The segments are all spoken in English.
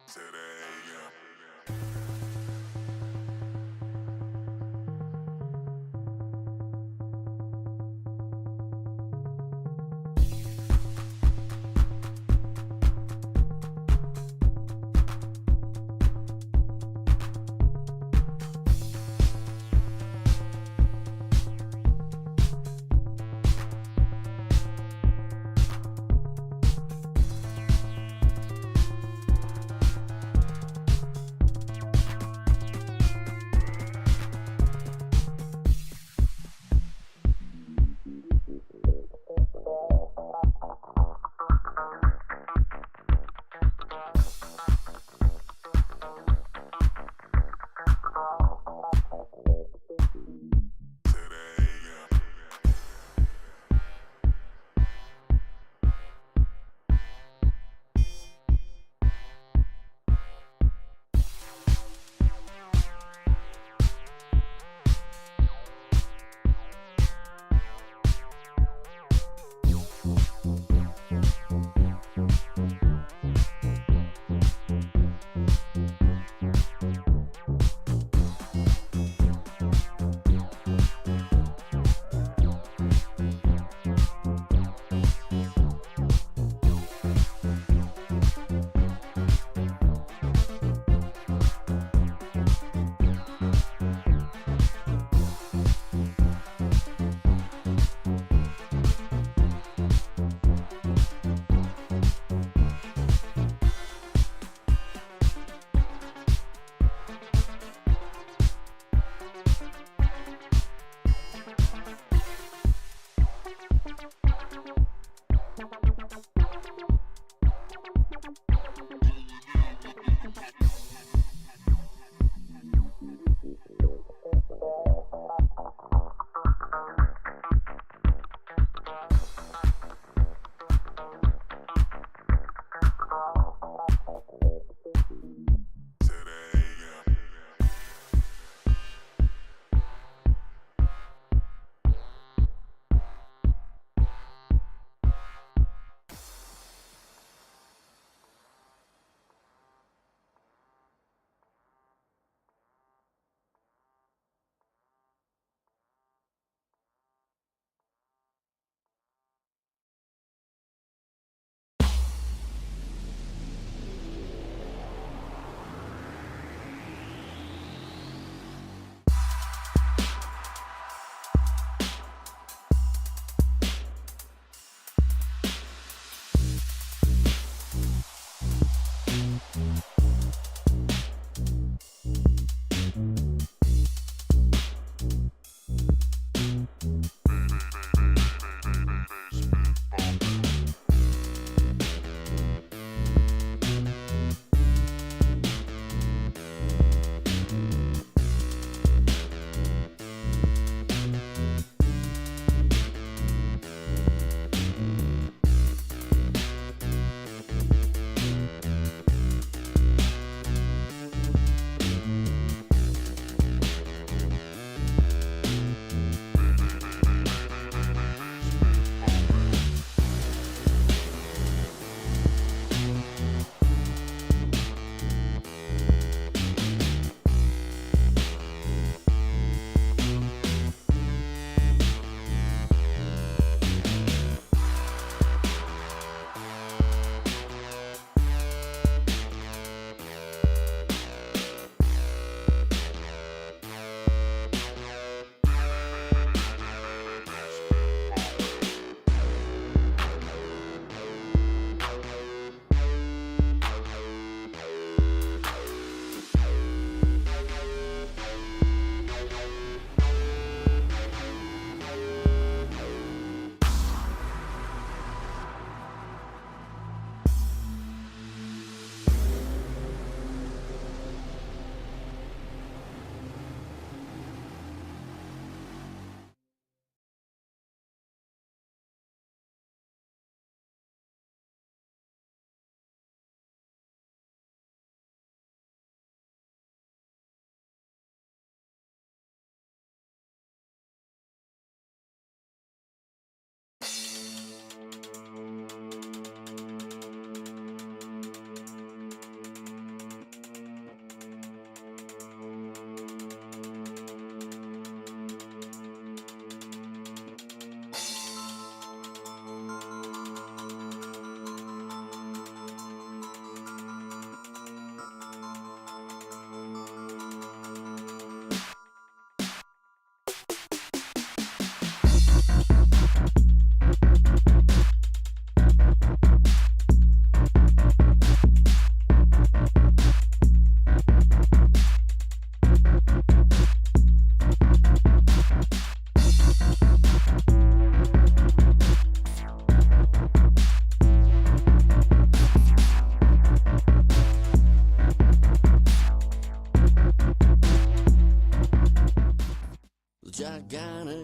to the AM.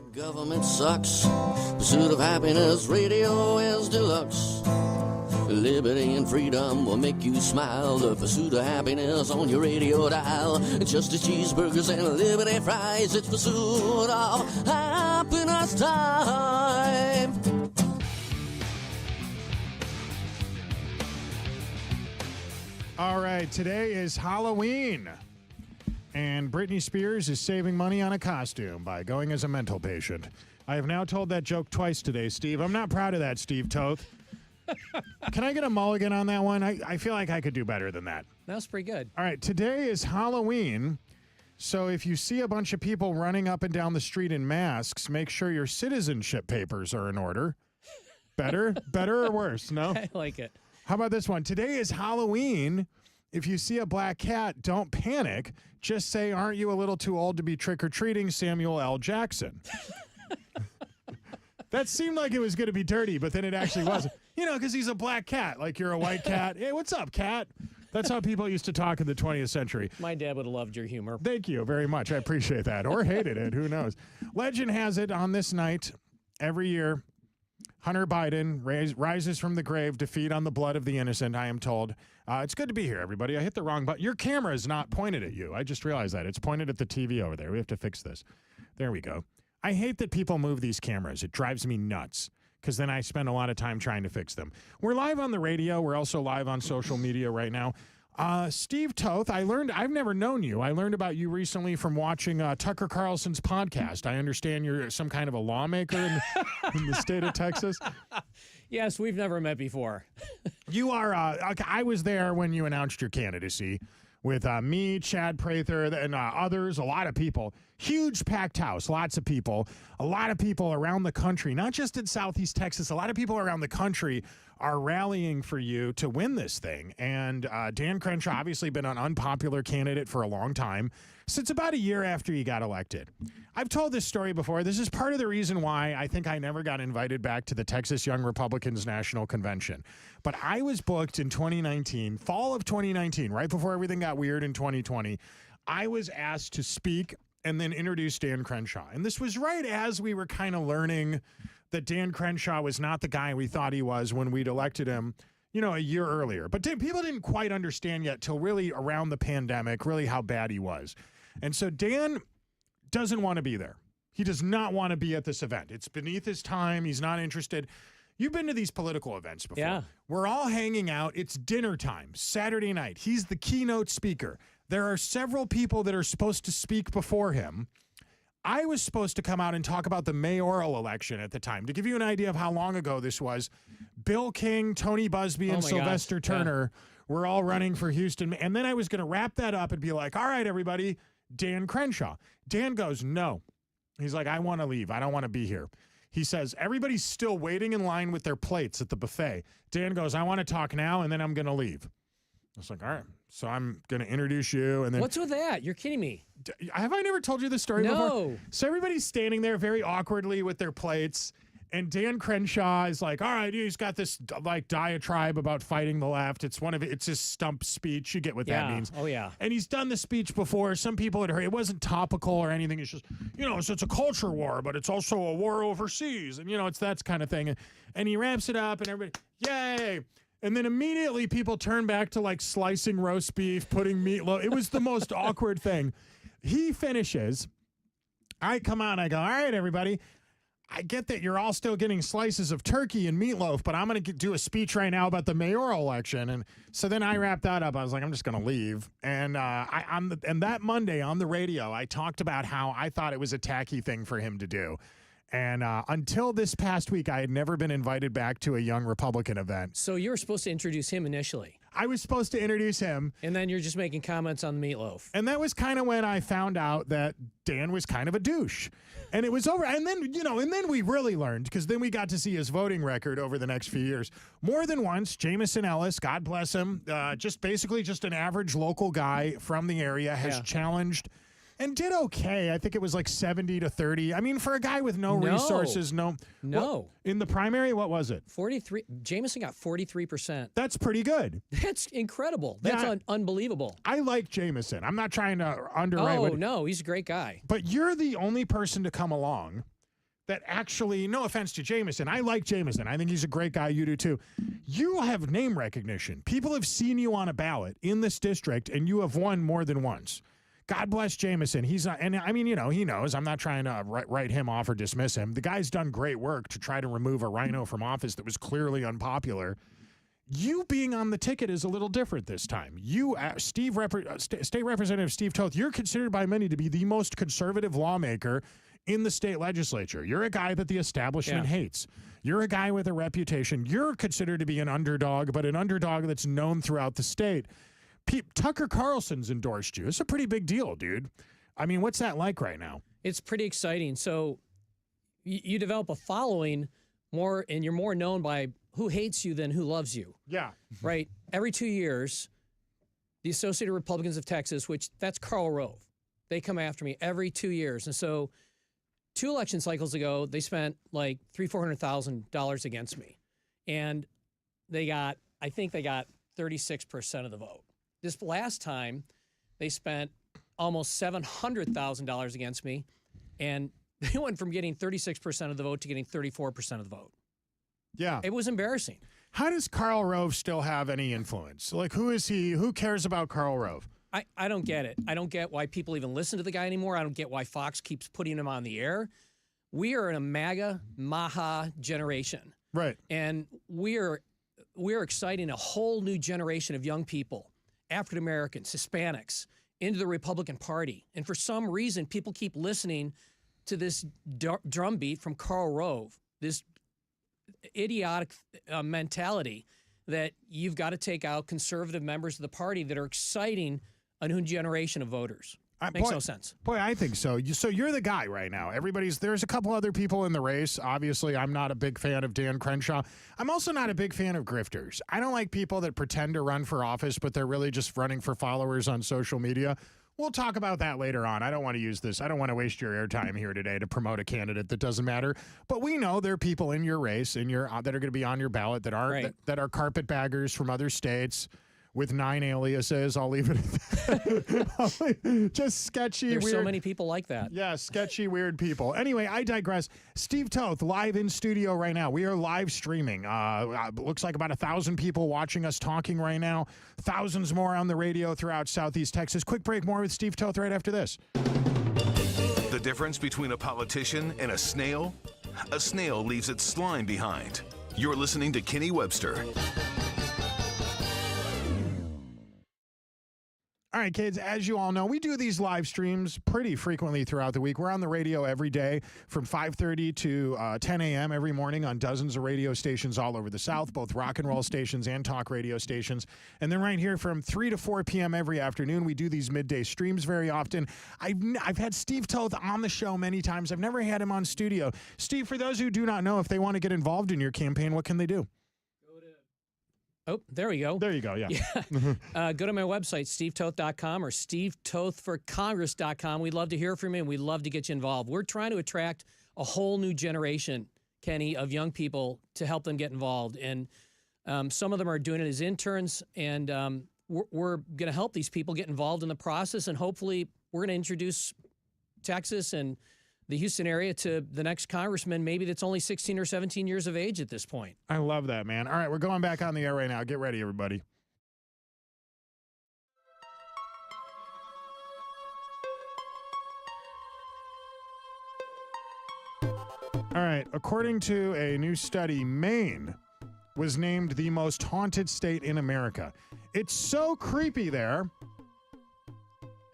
Government sucks. Pursuit of happiness, radio is deluxe. Liberty and freedom will make you smile. The pursuit of happiness on your radio dial. Just as cheeseburgers and liberty fries, it's pursuit of happiness time. All right, today is Halloween. And Britney Spears is saving money on a costume by going as a mental patient. I have now told that joke twice today, Steve. I'm not proud of that, Steve Toth. Can I get a mulligan on that one? I feel like I could do better than that. That was pretty good. All right, today is Halloween. So if you see a bunch of people running up and down the street in masks, make sure your citizenship papers are in order. Better or worse? No? I like it. How about this one? Today is Halloween. If you see a black cat, don't panic. Just say, aren't you a little too old to be trick-or-treating, Samuel L. Jackson? That seemed like it was going to be dirty, but then it actually wasn't. You know, because he's a black cat. Like you're a white cat. Hey, what's up, cat? That's how people used to talk in the 20th century. My dad would have loved your humor. Thank you very much. I appreciate that. Or hated it. Who knows? Legend has it on this night, every year, Hunter Biden rises from the grave to feed on the blood of the innocent, I am told. It's good to be here, everybody. I hit the wrong button. Your camera is not pointed at you. I just realized that. It's pointed at the TV over there. We have to fix this. There we go. I hate that people move these cameras. It drives me nuts because then I spend a lot of time trying to fix them. We're live on the radio. We're also live on social media right now. Steve Toth, I've never known you. I learned about you recently from watching Tucker Carlson's podcast. I understand you're some kind of a lawmaker in the state of Texas. Yes, we've never met before. You are, I was there when you announced your candidacy with me, Chad Prather, and others, a lot of people. Huge packed house, lots of people. A lot of people around the country, not just in Southeast Texas, a lot of people around the country are rallying for you to win this thing. And Dan Crenshaw, obviously been an unpopular candidate for a long time, since about a year after he got elected. I've told this story before. This is part of the reason why I think I never got invited back to the Texas Young Republicans National Convention. But I was booked in 2019, fall of 2019, right before everything got weird in 2020. I was asked to speak and then introduce Dan Crenshaw. And this was right as we were kind of learning that Dan Crenshaw was not the guy we thought he was when we'd elected him, you know, a year earlier. But people didn't quite understand yet till really around the pandemic, really how bad he was. And so Dan doesn't want to be there. He does not want to be at this event. It's beneath his time. He's not interested. You've been to these political events before. Yeah. We're all hanging out. It's dinner time, Saturday night. He's the keynote speaker. There are several people that are supposed to speak before him. I was supposed to come out and talk about the mayoral election at the time. To give you an idea of how long ago this was, Bill King, Tony Busby, and Sylvester Turner were all running for Houston. And then I was going to wrap that up and be like, all right, everybody, Dan Crenshaw. Dan goes, no. He's like, I want to leave. I don't want to be here. He says, everybody's still waiting in line with their plates at the buffet. Dan goes, I want to talk now, and then I'm going to leave. I was like, all right, so I'm going to introduce you. And then What's with that? You're kidding me. Have I never told you this story before? No. So everybody's standing there very awkwardly with their plates. And Dan Crenshaw is like, all right, he's got this like diatribe about fighting the left. It's his stump speech. You get what that means. Oh, yeah. And he's done the speech before. Some people had heard it wasn't topical or anything. It's just, you know, so it's a culture war, but it's also a war overseas. And, you know, it's that kind of thing. And he wraps it up and everybody, yay. And then immediately people turn back to like slicing roast beef, putting meatloaf. It was the most awkward thing. He finishes. I come out and I go, all right, everybody. I get that you're all still getting slices of turkey and meatloaf, but I'm going to do a speech right now about the mayoral election. And so then I wrapped that up. I was like, I'm just going to leave. And and that Monday on the radio, I talked about how I thought it was a tacky thing for him to do. And until this past week, I had never been invited back to a Young Republican event. So you were supposed to introduce him initially. I was supposed to introduce him. And then you're just making comments on the meatloaf. And that was kind of when I found out that Dan was kind of a douche. And it was over. And then, you know, and then we really learned, because then we got to see his voting record over the next few years. More than once, Jameson Ellis, God bless him, just an average local guy from the area, has challenged and did okay. I think it was like 70-30. I mean, for a guy with no resources, no. Well, in the primary, what was it? 43. Jameson got 43%. That's pretty good. That's incredible. That's unbelievable. I like Jameson. I'm not trying to underwrite. Oh, no, he's a great guy. But you're the only person to come along that actually, no offense to Jameson, I like Jameson. I think he's a great guy. You do too. You have name recognition. People have seen you on a ballot in this district, and you have won more than once. God bless Jameson. He's not, and I mean, you know, he knows. I'm not trying to write him off or dismiss him. The guy's done great work to try to remove a rhino from office that was clearly unpopular. You being on the ticket is a little different this time. You, State Representative Steve Toth, you're considered by many to be the most conservative lawmaker in the state legislature. You're a guy that the establishment hates. You're a guy with a reputation. You're considered to be an underdog, but an underdog that's known throughout the state. Tucker Carlson's endorsed you. It's a pretty big deal, dude. I mean, what's that like right now? It's pretty exciting. So you develop a following more, and you're more known by who hates you than who loves you. Yeah. Right? Every 2 years, the Associated Republicans of Texas, which that's Karl Rove, they come after me every 2 years. And so 2 election cycles ago, they spent like $300,000 against me. And I think they got 36% of the vote. This last time, they spent almost $700,000 against me, and they went from getting 36% of the vote to getting 34% of the vote. Yeah. It was embarrassing. How does Karl Rove still have any influence? Like, who is he? Who cares about Karl Rove? I don't get it. I don't get why people even listen to the guy anymore. I don't get why Fox keeps putting him on the air. We are in a Maha generation. Right. And we're exciting a whole new generation of young people, African Americans, Hispanics, into the Republican Party. And for some reason, people keep listening to this drumbeat from Karl Rove, this idiotic mentality that you've got to take out conservative members of the party that are exciting a new generation of voters. Makes no sense. Boy, I think so. So you're the guy right now. There's a couple other people in the race. Obviously, I'm not a big fan of Dan Crenshaw. I'm also not a big fan of grifters. I don't like people that pretend to run for office, but they're really just running for followers on social media. We'll talk about that later on. I don't want to use this. I don't want to waste your airtime here today to promote a candidate that doesn't matter. But we know there are people in your race that are going to be on your ballot that aren't that are carpetbaggers from other states with 9 aliases. I'll leave it at that. Just sketchy, There's weird. so many people like that. Yeah, sketchy, weird people. Anyway, I digress. Steve Toth, live in studio right now. We are live streaming. Looks like about 1,000 people watching us talking right now. Thousands more on the radio throughout Southeast Texas. Quick break, more with Steve Toth right after this. The difference between a politician and a snail? A snail leaves its slime behind. You're listening to Kenny Webster. All right, kids, as you all know, we do these live streams pretty frequently throughout the week. We're on the radio every day from 5:30 to 10 a.m. every morning on dozens of radio stations all over the South, both rock and roll stations and talk radio stations. And then right here from 3 to 4 p.m. every afternoon, we do these midday streams very often. I've had Steve Toth on the show many times. I've never had him on studio. Steve, for those who do not know, if they want to get involved in your campaign, what can they do? Oh, there we go. There you go, yeah. Go to my website, stevetoth.com or stevetothforcongress.com. We'd love to hear from you, and we'd love to get you involved. We're trying to attract a whole new generation, Kenny, of young people to help them get involved. And some of them are doing it as interns, and we're going to help these people get involved in the process, and hopefully we're going to introduce Texas and the Houston area to the next congressman, maybe that's only 16 or 17 years of age at this point. I love that, man. All right, we're going back on the air right now. Get ready, everybody. All right, according to a new study, Maine was named the most haunted state in America. It's so creepy there.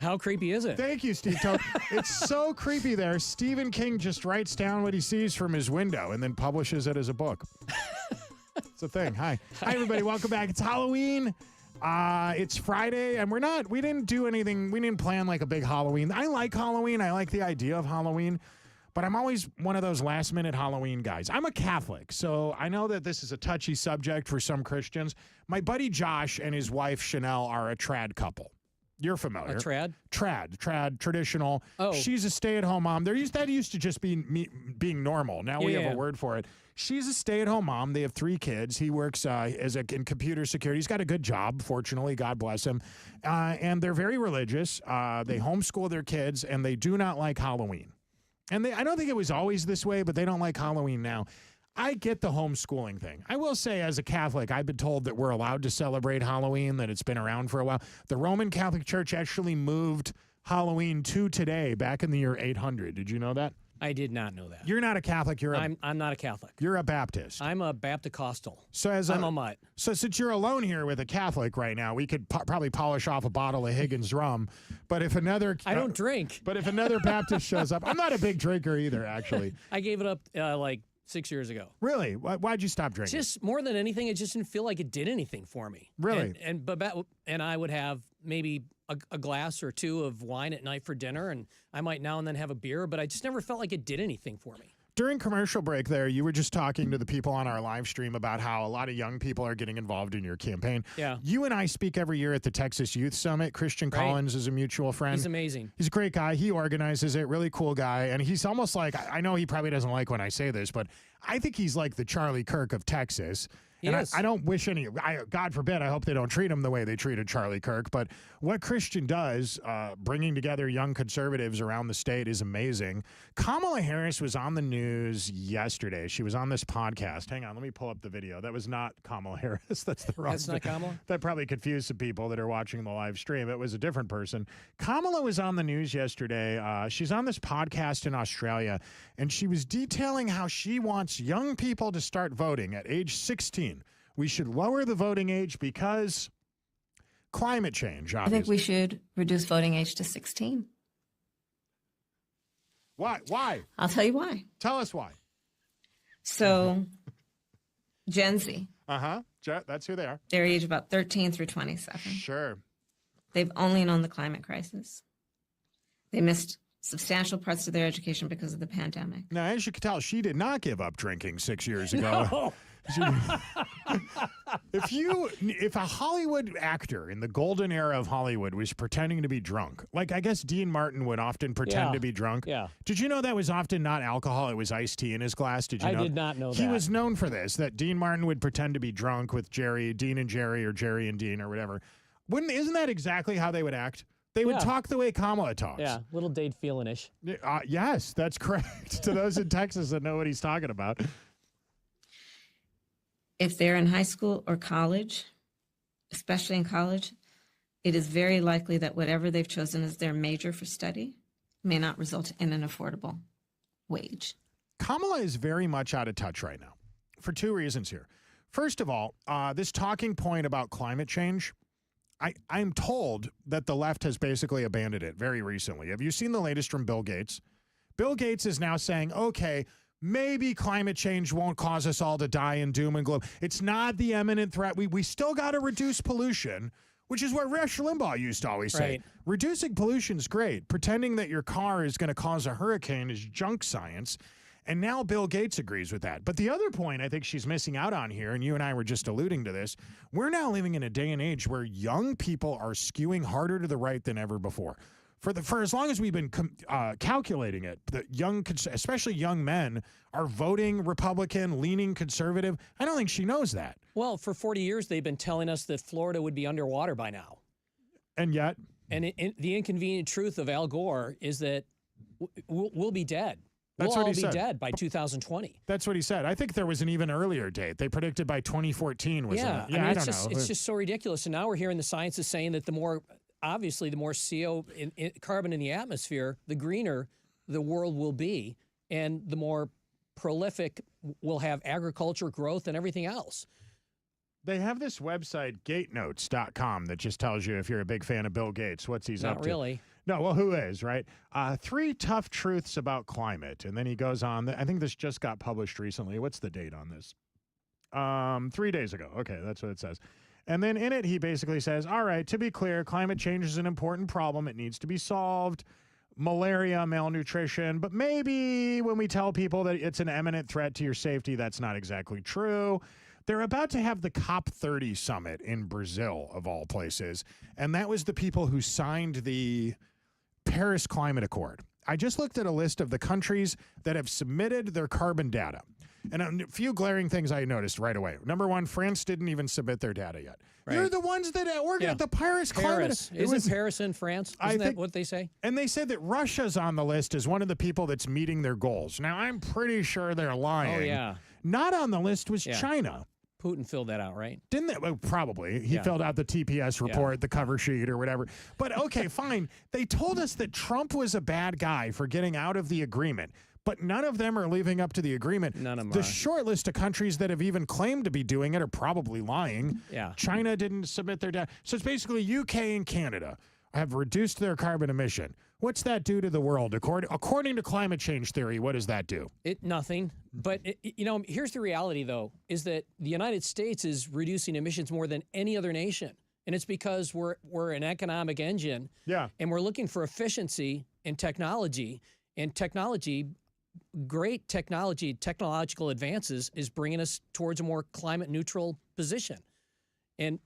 How creepy is it? Thank you, Steve Toth. It's so creepy there. Stephen King just writes down what he sees from his window and then publishes it as a book. It's a thing. Hi, everybody. Welcome back. It's Halloween. It's Friday, and we didn't do anything. We didn't plan like a big Halloween. I like Halloween. I like the idea of Halloween, but I'm always one of those last-minute Halloween guys. I'm a Catholic, so I know that this is a touchy subject for some Christians. My buddy Josh and his wife Chanel are a trad couple. You're familiar. A trad? Trad, traditional. Oh. She's a stay-at-home mom. That used to just be being normal. Now we have a word for it. She's a stay-at-home mom. They have 3 kids. He works in computer security. He's got a good job, fortunately. God bless him. And they're very religious. They homeschool their kids, and they do not like Halloween. And I don't think it was always this way, but they don't like Halloween now. I get the homeschooling thing. I will say, as a Catholic, I've been told that we're allowed to celebrate Halloween, that it's been around for a while. The Roman Catholic Church actually moved Halloween to today, back in the year 800. Did you know that? I did not know that. You're not a Catholic. I'm not a Catholic. You're a Baptist. I'm a Baptist-costal. So I'm a mutt. So since you're alone here with a Catholic right now, we could probably polish off a bottle of Higgins rum. But if another I don't drink. But if another Baptist shows up, I'm not a big drinker either, actually. I gave it up like 6 years ago. Really? Why'd you stop drinking? Just more than anything, it just didn't feel like it did anything for me. Really? And I would have maybe a glass or two of wine at night for dinner, and I might now and then have a beer, but I just never felt like it did anything for me. During commercial break there, you were just talking to the people on our live stream about how a lot of young people are getting involved in your campaign. Yeah. You and I speak every year at the Texas Youth Summit. Christian Collins is a mutual friend. He's amazing. He's a great guy. He organizes it. Really cool guy. And he's almost like, I know he probably doesn't like when I say this, but I think he's like the Charlie Kirk of Texas. I don't wish God forbid, I hope they don't treat him the way they treated Charlie Kirk. But what Christian does, bringing together young conservatives around the state, is amazing. Kamala Harris was on the news yesterday. She was on this podcast. Hang on, let me pull up the video. That was not Kamala Harris. That's the wrong. That's not Kamala? That probably confused some people that are watching the live stream. It was a different person. Kamala was on the news yesterday. She's on this podcast in Australia, and she was detailing how she wants young people to start voting at age 16. We should lower the voting age because climate change, obviously. I think we should reduce voting age to 16. Why? I'll tell you why. Tell us why. So, Gen Z. Uh-huh. That's who they are. They're age about 13 through 27. Sure. They've only known the climate crisis. They missed substantial parts of their education because of the pandemic. Now, as you can tell, she did not give up drinking 6 years ago. No. If a Hollywood actor in the golden era of Hollywood was pretending to be drunk, like I guess Dean Martin would often pretend to be drunk. Yeah. Did you know that was often not alcohol? It was iced tea in his glass. Did you know? I did not know that. He was known for this, that Dean Martin would pretend to be drunk with Dean and Jerry, or Jerry and Dean, or whatever. Isn't that exactly how they would act? They would talk the way Kamala talks. Yeah, little Dade Phelan-ish. Yes, that's correct. To those in Texas that know what he's talking about. If they're in high school or college, especially in college, it is very likely that whatever they've chosen as their major for study may not result in an affordable wage. Kamala is very much out of touch right now for two reasons here. First of all, this talking point about climate change, I'm told that the left has basically abandoned it very recently. Have you seen the latest from Bill Gates? Bill Gates is now saying, okay, maybe climate change won't cause us all to die in doom and gloom. It's not the imminent threat. We still got to reduce pollution, which is what Rush Limbaugh used to always say. Right. Reducing pollution is great. Pretending that your car is going to cause a hurricane is junk science. And now Bill Gates agrees with that. But the other point I think she's missing out on here, and you and I were just alluding to this, we're now living in a day and age where young people are skewing harder to the right than ever before. For as long as we've been calculating it, the especially young men, are voting Republican, leaning conservative. I don't think she knows that. Well, for 40 years, they've been telling us that Florida would be underwater by now. And yet? And the inconvenient truth of Al Gore is that we'll be dead. That's we'll what all he be said. Dead by 2020. That's what he said. I think there was an even earlier date. They predicted by 2014. I mean, I don't know. It's just so ridiculous. And now we're hearing the science is saying that the more CO carbon in the atmosphere, the greener the world will be, and the more prolific we'll have agriculture, growth, and everything else. They have this website, gatenotes.com, that just tells you if you're a big fan of Bill Gates, what's he's up to. Not really. No, well, who is, right? 3 tough truths about climate. And then he goes on. I think this just got published recently. What's the date on this? 3 days ago. Okay, that's what it says. And then in it, he basically says, all right, to be clear, climate change is an important problem. It needs to be solved. Malaria, malnutrition. But maybe when we tell people that it's an imminent threat to your safety, that's not exactly true. They're about to have the COP30 summit in Brazil, of all places. And that was the people who signed the Paris Climate Accord. I just looked at a list of the countries that have submitted their carbon data. And a few glaring things I noticed right away. Number one, France didn't even submit their data yet. Right. They're the ones that organized the Paris climate. Isn't Paris in France? Isn't that what they say? And they said that Russia's on the list as one of the people that's meeting their goals. Now, I'm pretty sure they're lying. Oh, yeah. Not on the list was China. Putin filled that out, right? Didn't they? Well, probably. He filled out the TPS report, the cover sheet or whatever. But okay, fine. They told us that Trump was a bad guy for getting out of the agreement. But none of them are living up to the agreement. None of them The are. short list of countries that have even claimed to be doing it are probably lying. Yeah. China didn't submit their data. So it's basically UK and Canada have reduced their carbon emission. What's that do to the world? According to climate change theory, what does that do? Nothing. But, here's the reality, though, is that the United States is reducing emissions more than any other nation. And it's because we're an economic engine. Yeah. And we're looking for efficiency and technology. And great technology, technological advances is bringing us towards a more climate neutral position. And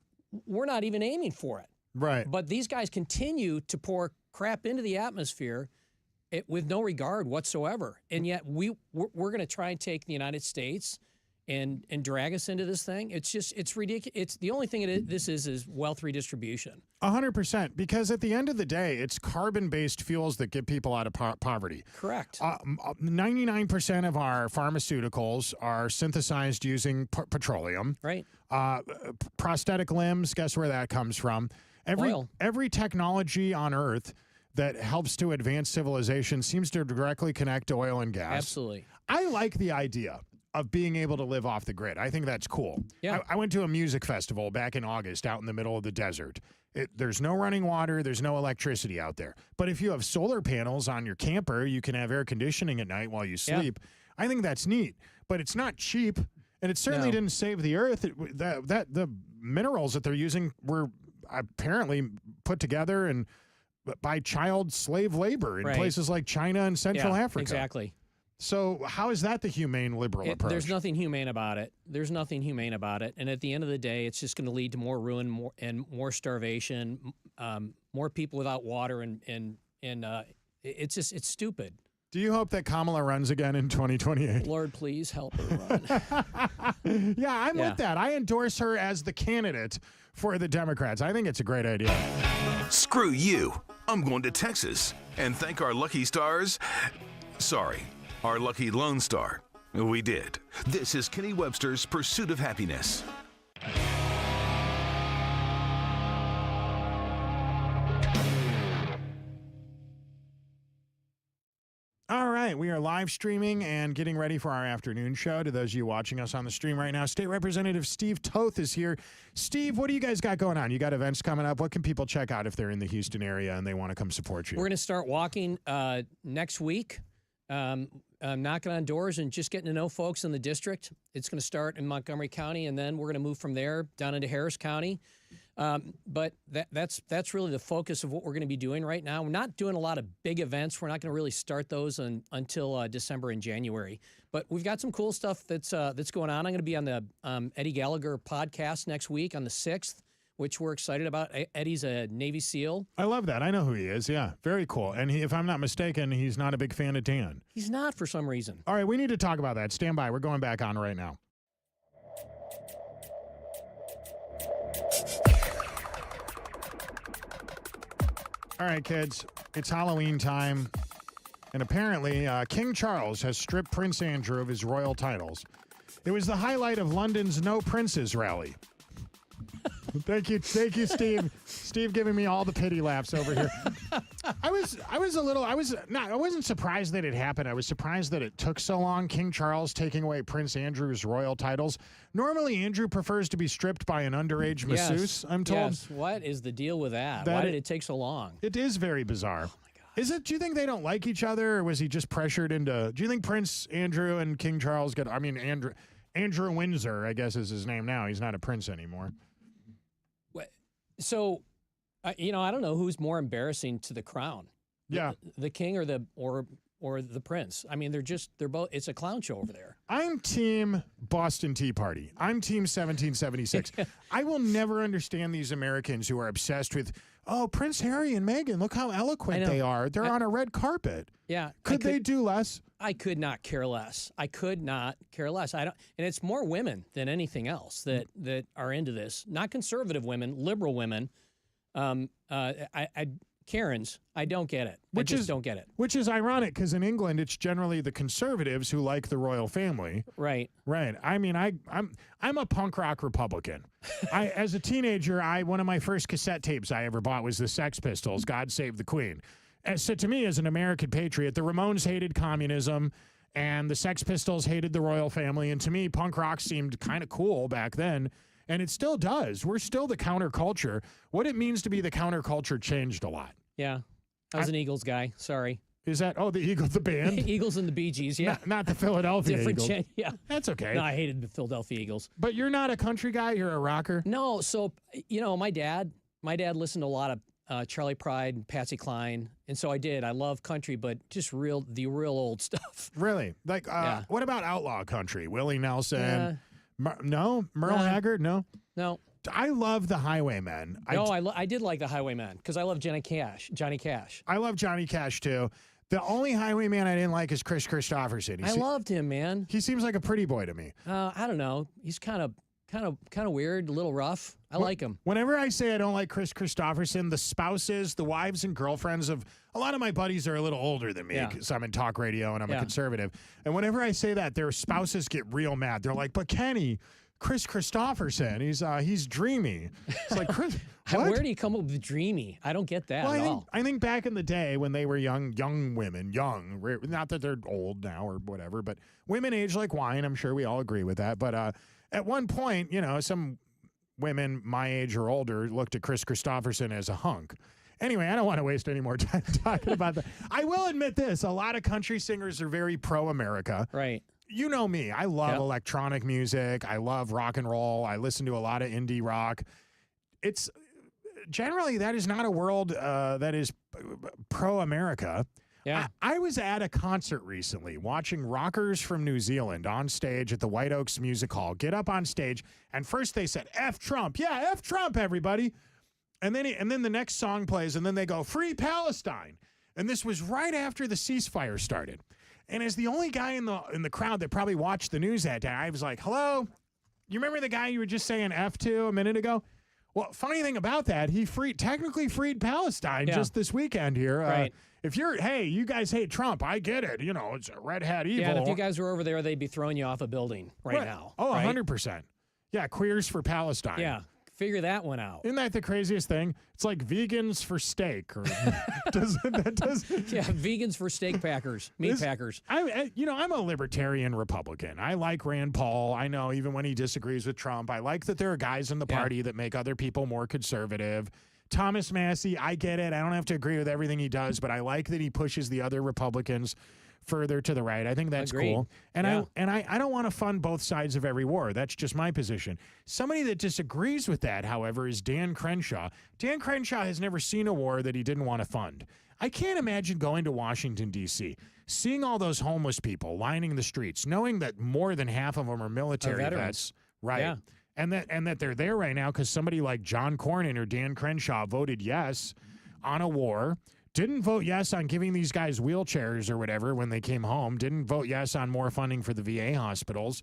we're not even aiming for it. Right. But these guys continue to pour crap into the atmosphere with no regard whatsoever. And yet we're going to try and take the United States and drag us into this thing. It's ridiculous. It's the only thing this is wealth redistribution. 100%, because at the end of the day, it's carbon-based fuels that get people out of poverty. Correct. 99% of our pharmaceuticals are synthesized using petroleum. Right. Prosthetic limbs, guess where that comes from? Oil. Every technology on Earth that helps to advance civilization seems to directly connect to oil and gas. Absolutely. I like the idea of being able to live off the grid. I think that's cool. Yeah. I went to a music festival back in August out in the middle of the desert. There's no running water. There's no electricity out there. But if you have solar panels on your camper, you can have air conditioning at night while you sleep. I think that's neat. But it's not cheap, and it certainly didn't save the earth. The minerals that they're using were apparently put together and by child slave labor in places like China and Central Africa. Exactly. So how is that the humane liberal approach? There's nothing humane about it. There's nothing humane about it. And at the end of the day, it's just going to lead to more ruin, more starvation, more people without water, and it's stupid. Do you hope that Kamala runs again in 2028? Lord, please help her run. Yeah, I'm with that. I endorse her as the candidate for the Democrats. I think it's a great idea. Screw you. I'm going to Texas and thank our lucky stars. Sorry, our lucky Lone Star. We did. This is Kenny Webster's Pursuit of Happiness. All right, we are live streaming and getting ready for our afternoon show. To those of you watching us on the stream right now, State Representative Steve Toth is here. Steve, what do you guys got going on? You got events coming up. What can people check out if they're in the Houston area and they want to come support you? We're going to start walking next week, knocking on doors and just getting to know folks in the district. It's going to start in Montgomery County, and then we're going to move from there down into Harris County. But that's really the focus of what we're going to be doing right now. We're not doing a lot of big events. We're not going to really start those until December and January. But we've got some cool stuff that's going on. I'm going to be on the Eddie Gallagher podcast next week on the 6th, which we're excited about. Eddie's a Navy SEAL. I love that. I know who he is. Yeah, very cool. And if I'm not mistaken, he's not a big fan of Dan. He's not, for some reason. All right, we need to talk about that. Stand by. We're going back on right now. All right, kids, it's Halloween time, and apparently King Charles has stripped Prince Andrew of his royal titles. It was the highlight of London's No Princes rally. Thank you, Steve. Steve giving me all the pity laughs over here. I wasn't surprised that it happened. I was surprised that it took so long. King Charles taking away Prince Andrew's royal titles. Normally, Andrew prefers to be stripped by an underage masseuse, I'm told. Yes. What is the deal with that? Why did it take so long? It is very bizarre. Oh, my God. Do you think they don't like each other, or was he just pressured into... Do you think Prince Andrew and King Charles Andrew Windsor, I guess is his name now. He's not a prince anymore. So, I don't know who's more embarrassing to the crown. Yeah. The king or or the prince. I mean, they're both. It's a clown show over there. I'm team Boston Tea Party. I'm team 1776. I will never understand these Americans who are obsessed with, oh, Prince Harry and Meghan, look how eloquent they are. They're on a red carpet. Yeah. Could they do less? I could not care less. I could not care less. I don't, and it's more women than anything else that are into this. Not conservative women, liberal women. Karens, I don't get it. I just don't get it. Which is ironic because in England, it's generally the conservatives who like the royal family. Right. Right. I mean, I'm a punk rock Republican. As a teenager, one of my first cassette tapes I ever bought was the Sex Pistols, God Save the Queen. And so to me, as an American patriot, the Ramones hated communism and the Sex Pistols hated the royal family. And to me, punk rock seemed kind of cool back then. And it still does. We're still the counterculture. What it means to be the counterculture changed a lot. Yeah. I was an Eagles guy. Sorry. Is that, the Eagles, the band? Eagles and the Bee Gees, yeah. Not the Philadelphia Eagles. Yeah. That's okay. No, I hated the Philadelphia Eagles. But you're not a country guy? You're a rocker? No. So, my dad listened to a lot of Charlie Pride and Patsy Cline. And so I did. I love country, but just the real old stuff. Really? Like, what about outlaw country? Willie Nelson? No? Merle Haggard? No? No. I love the Highwaymen. I did like the Highwaymen because I love Johnny Cash. I love Johnny Cash, too. The only Highwayman I didn't like is Chris Christopherson. I loved him, man. He seems like a pretty boy to me. I don't know. He's kind of weird, a little rough. I like him. Whenever I say I don't like Chris Christopherson, the spouses, the wives and girlfriends of a lot of my buddies are a little older than me because I'm in talk radio and I'm a conservative. And whenever I say that, their spouses get real mad. They're like, but Kenny, Chris Christopherson, he's dreamy. It's like, Chris, what? Where do you come up with dreamy? I don't get that at all. I think back in the day when they were young women, not that they're old now or whatever, but women age like wine. I'm sure we all agree with that. But at one point, some women my age or older looked at Chris Christopherson as a hunk. Anyway, I don't want to waste any more time talking about that. I will admit this. A lot of country singers are very pro-America. Right. You know me. I love electronic music. I love rock and roll. I listen to a lot of indie rock. It's generally that is not a world that is pro-America. Yeah. I was at a concert recently watching rockers from New Zealand on stage at the White Oaks Music Hall get up on stage, and first they said, F Trump. Yeah, F Trump, everybody. And then the next song plays, and then they go, Free Palestine. And this was right after the ceasefire started. And as the only guy in the crowd that probably watched the news that day, I was like, hello? You remember the guy you were just saying F to a minute ago? Well, funny thing about that, he technically freed Palestine just this weekend here. Right. If you guys hate Trump, I get it. It's a red hat evil. Yeah, and if you guys were over there, they'd be throwing you off a building right now. Oh, right? 100%. Yeah, queers for Palestine. Yeah, figure that one out. Isn't that the craziest thing? It's like vegans for steak. Or Yeah, vegans for steak packers, meat packers. I'm a libertarian Republican. I like Rand Paul. I know even when he disagrees with Trump, I like that there are guys in the party that make other people more conservative. Thomas Massey, I get it. I don't have to agree with everything he does, but I like that he pushes the other Republicans further to the right. I think that's cool. And I don't want to fund both sides of every war. That's just my position. Somebody that disagrees with that, however, is Dan Crenshaw. Dan Crenshaw has never seen a war that he didn't want to fund. I can't imagine going to Washington, D.C., seeing all those homeless people lining the streets, knowing that more than half of them are military vets. Right. Yeah. And that they're there right now because somebody like John Cornyn or Dan Crenshaw voted yes on a war, didn't vote yes on giving these guys wheelchairs or whatever when they came home, didn't vote yes on more funding for the VA hospitals.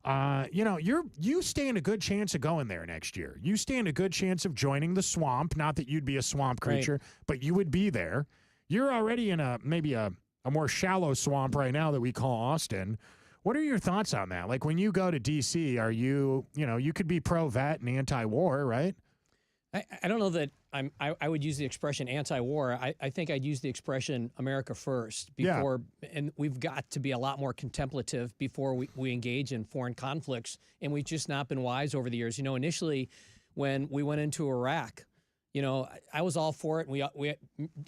You stand a good chance of going there next year. You stand a good chance of joining the swamp. Not that you'd be a swamp creature, but you would be there. You're already in maybe a more shallow swamp right now that we call Austin. What are your thoughts on that? Like when you go to D.C., are you could be pro-vet and anti-war, right? I don't know that I would use the expression anti-war. I think I'd use the expression America first before, and we've got to be a lot more contemplative before we engage in foreign conflicts, and we've just not been wise over the years. Initially when we went into Iraq, I was all for it. Do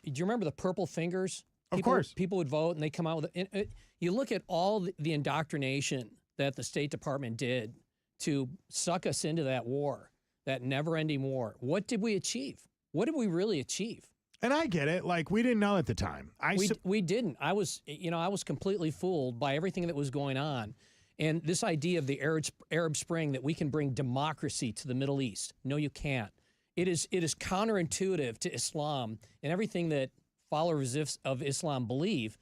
you remember the purple fingers? Of course. People would vote and they come out with it. You look at all the indoctrination that the State Department did to suck us into that war, that never-ending war. What did we achieve? What did we really achieve? And I get it. Like, we didn't know at the time. We didn't. I was completely fooled by everything that was going on. And this idea of the Arab Spring, that we can bring democracy to the Middle East. No, you can't. It is counterintuitive to Islam and everything that followers of Islam believe,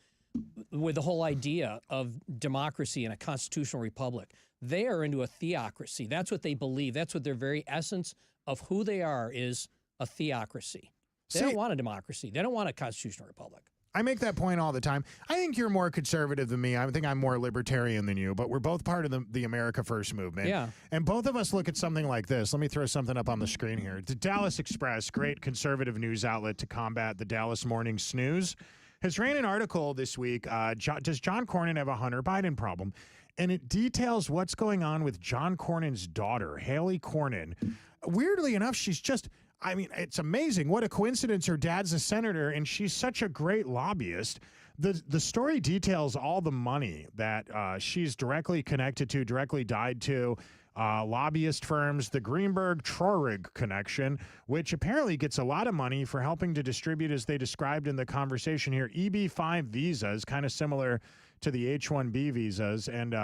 with the whole idea of democracy and a constitutional republic. They are into a theocracy. That's what they believe. That's what their very essence of who they are is, a theocracy. They don't want a democracy. They don't want a constitutional republic. I make that point all the time. I think you're more conservative than me. I think I'm more libertarian than you, but we're both part of the America First movement. Yeah. And both of us look at something like this. Let me throw something up on the screen here. The Dallas Express, great conservative news outlet to combat the Dallas morning snooze, has ran an article this week, Does John Cornyn have a Hunter Biden problem? And it details what's going on with John Cornyn's daughter, Haley Cornyn. Weirdly enough, she's just... I mean, it's amazing. What a coincidence. Her dad's a senator, and she's such a great lobbyist. The story details all the money that she's directly connected to, directly tied to lobbyist firms, the Greenberg-Trorig connection, which apparently gets a lot of money for helping to distribute, as they described in the conversation here, EB-5 visas, kind of similar to the H-1B visas. And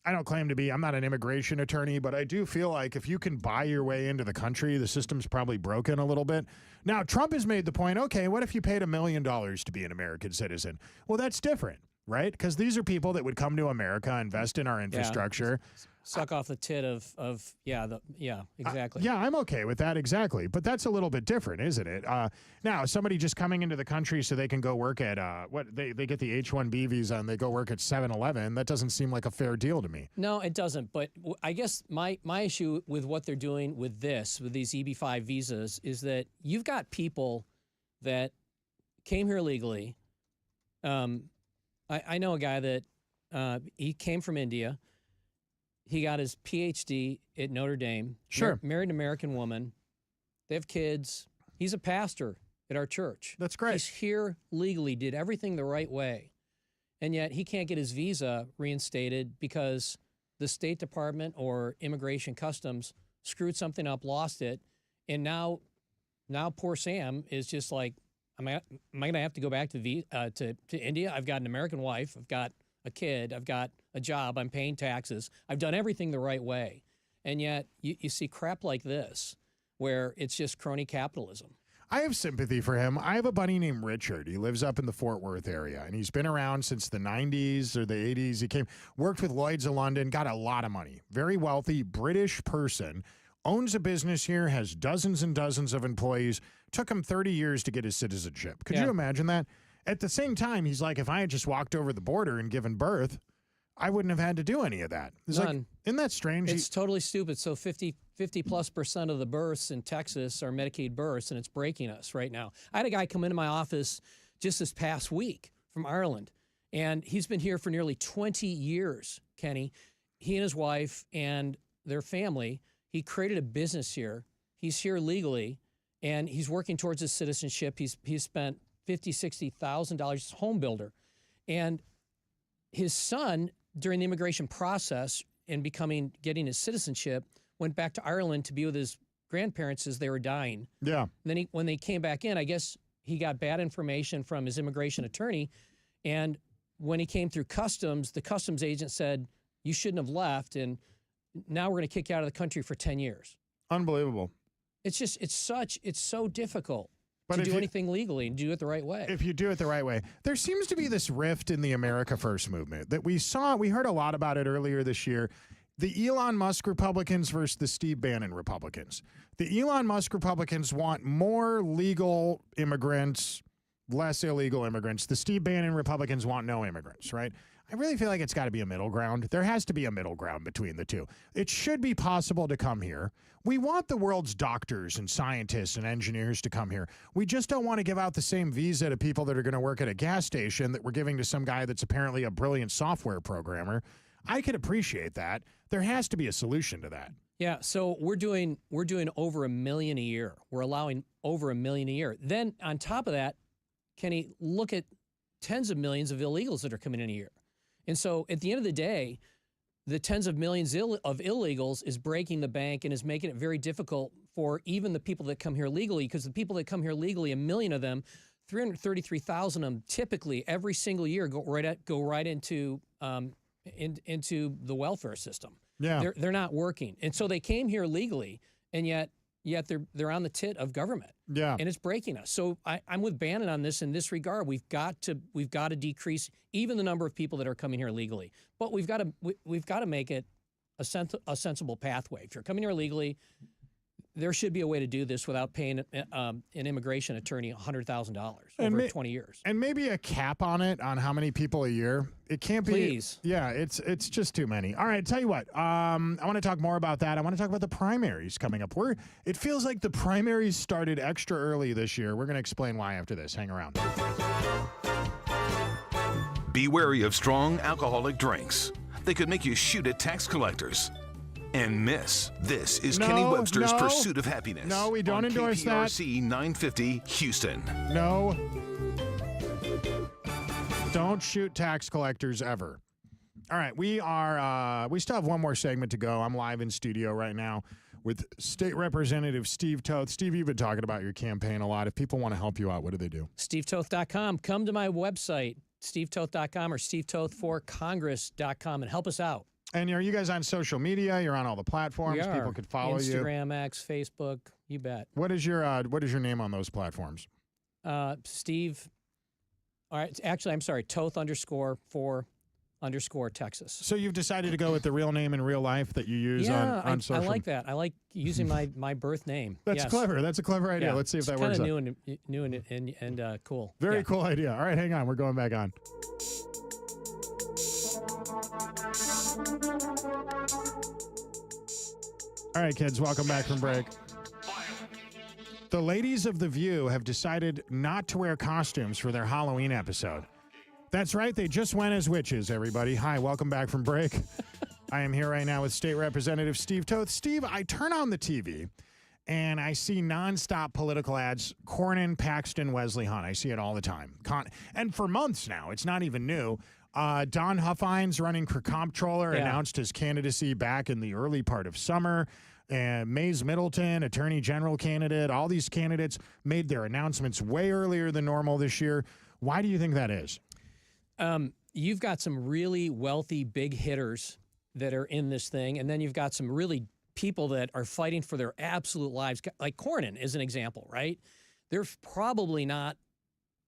I don't claim to be, I'm not an immigration attorney, but I do feel like if you can buy your way into the country, the system's probably broken a little bit. Now, Trump has made the point, okay, what if you paid $1 million to be an American citizen? Well, that's different, right? Because these are people that would come to America, invest in our infrastructure. Suck off the tit of exactly. Yeah, I'm okay with that, exactly. But that's a little bit different, isn't it? Now, somebody just coming into the country so they can go work at, they get the H-1B visa and they go work at 7-Eleven, that doesn't seem like a fair deal to me. No, it doesn't. But I guess my issue with what they're doing with these EB-5 visas, is that you've got people that came here legally. I know a guy that he came from India. He got his PhD at Notre Dame. Sure. Married an American woman. They have kids. He's a pastor at our church. That's great. He's here legally, did everything the right way. And yet he can't get his visa reinstated because the State Department or Immigration Customs screwed something up, lost it. And now poor Sam is just like, am I going to have to go back to India? I've got an American wife. I've got a kid. I've got a job. I'm paying taxes. I've done everything the right way. And yet you see crap like this where it's just crony capitalism. I have sympathy for him. I have a buddy named Richard. He lives up in the Fort Worth area, and he's been around since the 90s or the 80s. He worked with Lloyd's of London, got a lot of money. Very wealthy, British person, owns a business here, has dozens and dozens of employees. Took him 30 years to get his citizenship. Could you imagine that? At the same time, he's like, if I had just walked over the border and given birth, I wouldn't have had to do any of that. It's None. like, isn't that strange? It's totally stupid. So 50+% of the births in Texas are Medicaid births, and it's breaking us right now. I had a guy come into my office just this past week from Ireland, and he's been here for nearly 20 years, Kenny. He and his wife and their family, he created a business here. He's here legally, and he's working towards his citizenship. He's spent $50,000, $60,000, home builder. And his son, during the immigration process and getting his citizenship, went back to Ireland to be with his grandparents as they were dying. Yeah. Then when they came back in, I guess he got bad information from his immigration attorney. And when he came through customs, the customs agent said, you shouldn't have left. And now we're going to kick you out of the country for 10 years. Unbelievable. It's so difficult to do anything legally and do it the right way. If you do it the right way. There seems to be this rift in the America First movement that we heard a lot about it earlier this year. The Elon Musk Republicans versus the Steve Bannon Republicans. The Elon Musk Republicans want more legal immigrants, less illegal immigrants. The Steve Bannon Republicans want no immigrants, right? I really feel like it's got to be a middle ground. There has to be a middle ground between the two. It should be possible to come here. We want the world's doctors and scientists and engineers to come here. We just don't want to give out the same visa to people that are going to work at a gas station that we're giving to some guy that's apparently a brilliant software programmer. I could appreciate that. There has to be a solution to that. Yeah, so we're doing over $1 million a year. We're allowing over $1 million a year. Then on top of that, Kenny, look at tens of millions of illegals that are coming in a year. And so at the end of the day, the tens of millions of illegals is breaking the bank and is making it very difficult for even the people that come here legally, because the people that come here legally, 1 million of them, 333,000 of them typically every single year go right into the welfare system. Yeah. They're not working. And so they came here legally, and yet they're on the tit of government. Yeah. And it's breaking us. So I'm with Bannon on this in this regard. We've got to decrease even the number of people that are coming here legally. But we've got to make it a sensible pathway. If you're coming here legally, there should be a way to do this without paying an immigration attorney $100,000 over 20 years. And maybe a cap on it, on how many people a year. It can't be. Please. Yeah, it's just too many. All right, tell you what. I want to talk more about that. I want to talk about the primaries coming up. It feels like the primaries started extra early this year. We're going to explain why after this. Hang around. Be wary of strong alcoholic drinks. They could make you shoot at tax collectors. And miss. This is Kenny Webster's Pursuit of Happiness. No, we don't endorse that. KPRC 950 Houston. No. Don't shoot tax collectors ever. All right, we still have one more segment to go. I'm live in studio right now with State Representative Steve Toth. Steve, you've been talking about your campaign a lot. If people want to help you out, what do they do? SteveToth.com. Come to my website, SteveToth.com or SteveToth4Congress.com, and help us out. And are you guys on social media? You're on all the platforms. We are. People could follow you. Instagram, X, Facebook. You bet. What is your name on those platforms? Steve. All right. Actually, I'm sorry. Toth_4_Texas. So you've decided to go with the real name in real life that you use on social. I like that. I like using my birth name. That's clever. That's a clever idea. Yeah. Let's see if that It's works. Kind of new and cool. Very cool idea. All right, hang on. We're going back on. All right, kids, welcome back from break. The ladies of The View have decided not to wear costumes for their Halloween episode. That's right, they just went as witches, everybody. Hi, welcome back from break. I am here right now with State Representative Steve Toth. Steve, I turn on the TV and I see nonstop political ads, Cornyn, Paxton, Wesley Hunt. I see it all the time. And for months now, it's not even new. Don Huffines, running for comptroller, announced his candidacy back in the early part of summer. And Mays Middleton, attorney general candidate, all these candidates made their announcements way earlier than normal this year. Why do you think that is? You've got some really wealthy big hitters that are in this thing, and then you've got some really people that are fighting for their absolute lives. Like Cornyn is an example, right? They're probably not,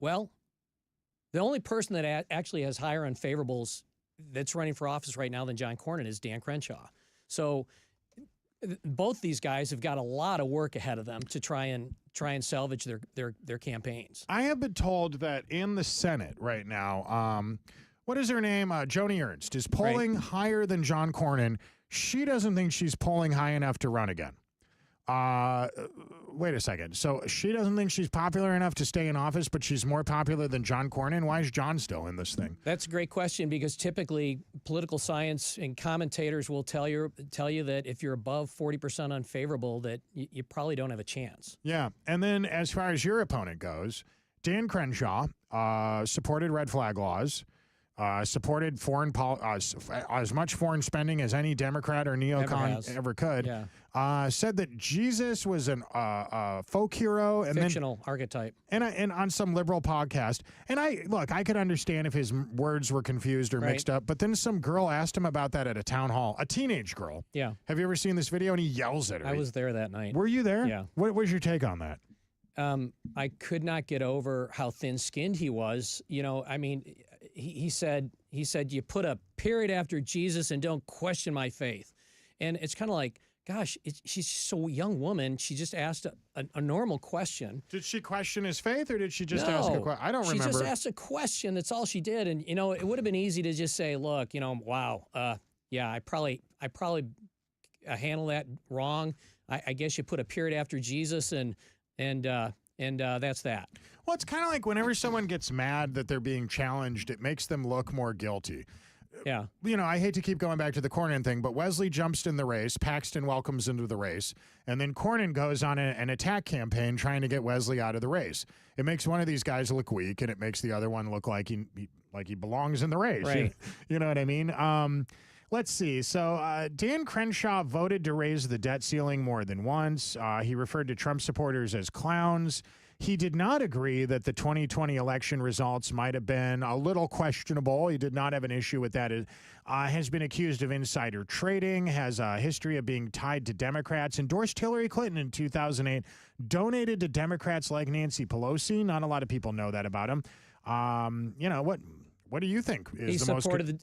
well, the only person that actually has higher unfavorables that's running for office right now than John Cornyn is Dan Crenshaw. So both these guys have got a lot of work ahead of them to try and salvage their campaigns. I have been told that in the Senate right now, what is her name? Joni Ernst is polling higher than John Cornyn. She doesn't think she's polling high enough to run again. Wait a second. So she doesn't think she's popular enough to stay in office, but she's more popular than John Cornyn? Why is John still in this thing? That's a great question, because typically political science and commentators will tell you that if you're above 40% unfavorable, that you probably don't have a chance. Yeah. And then as far as your opponent goes, Dan Crenshaw supported red flag laws, supported as much foreign spending as any Democrat or neocon ever could. Yeah. Said that Jesus was a folk hero and fictional archetype, and on some liberal podcast. And I could understand if his words were confused or mixed up. But then some girl asked him about that at a town hall, a teenage girl. Yeah. Have you ever seen this video? And he yells at her. I was there that night. Were you there? Yeah. What was your take on that? I could not get over how thin-skinned he was. You know, I mean, he said you put a period after Jesus and don't question my faith. And it's kind of like, gosh, she's so young woman. She just asked a normal question. Did she question his faith, or did she just ask a question? I don't remember. She just asked a question. That's all she did. And, you know, it would have been easy to just say, look, you know, wow, yeah, I probably handled that wrong. I guess you put a period after Jesus and that's that. Well, it's kind of like whenever someone gets mad that they're being challenged, it makes them look more guilty. Yeah. You know, I hate to keep going back to the Cornyn thing, but Wesley jumps in the race. Paxton welcomes into the race. And then Cornyn goes on an attack campaign trying to get Wesley out of the race. It makes one of these guys look weak, and it makes the other one look like he belongs in the race. Right. You know what I mean? Let's see. So Dan Crenshaw voted to raise the debt ceiling more than once. He referred to Trump supporters as clowns. He did not agree that the 2020 election results might have been a little questionable. He did not have an issue with that. Has been accused of insider trading, has a history of being tied to Democrats, endorsed Hillary Clinton in 2008, donated to Democrats like Nancy Pelosi. Not a lot of people know that about him. What do you think is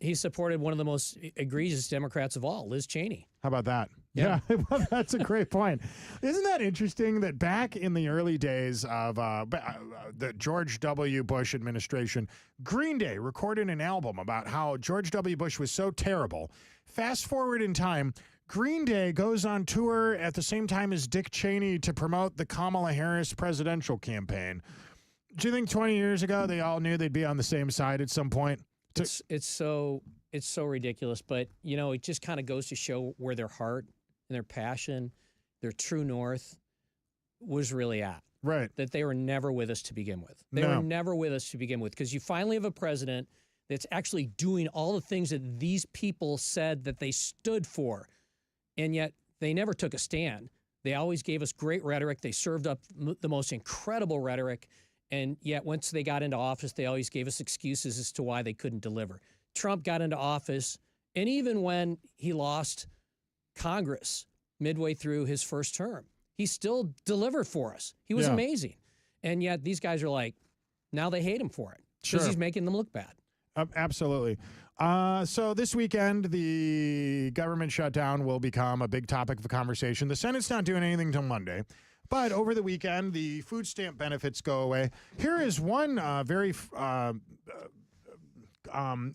he supported one of the most egregious Democrats of all, Liz Cheney. How about that? Yeah. Well, that's a great point. Isn't that interesting that back in the early days of the George W. Bush administration, Green Day recorded an album about how George W. Bush was so terrible. Fast forward in time, Green Day goes on tour at the same time as Dick Cheney to promote the Kamala Harris presidential campaign. Do you think 20 years ago they all knew they'd be on the same side at some point? It's so ridiculous, but it just kind of goes to show where their heart and their passion, their true north was really at. Right. That they were never with us to begin with. They were never with us to begin with, because you finally have a president that's actually doing all the things that these people said that they stood for, and yet they never took a stand. They always gave us great rhetoric. They served up the most incredible rhetoric. And yet once they got into office, they always gave us excuses as to why they couldn't deliver. Trump got into office, and even when he lost Congress midway through his first term, he still delivered for us. He was amazing. And yet these guys are like, now they hate him for it because he's making them look bad. Absolutely. So this weekend, the government shutdown will become a big topic of conversation. The Senate's not doing anything until Monday. But over the weekend, the food stamp benefits go away. Here is one very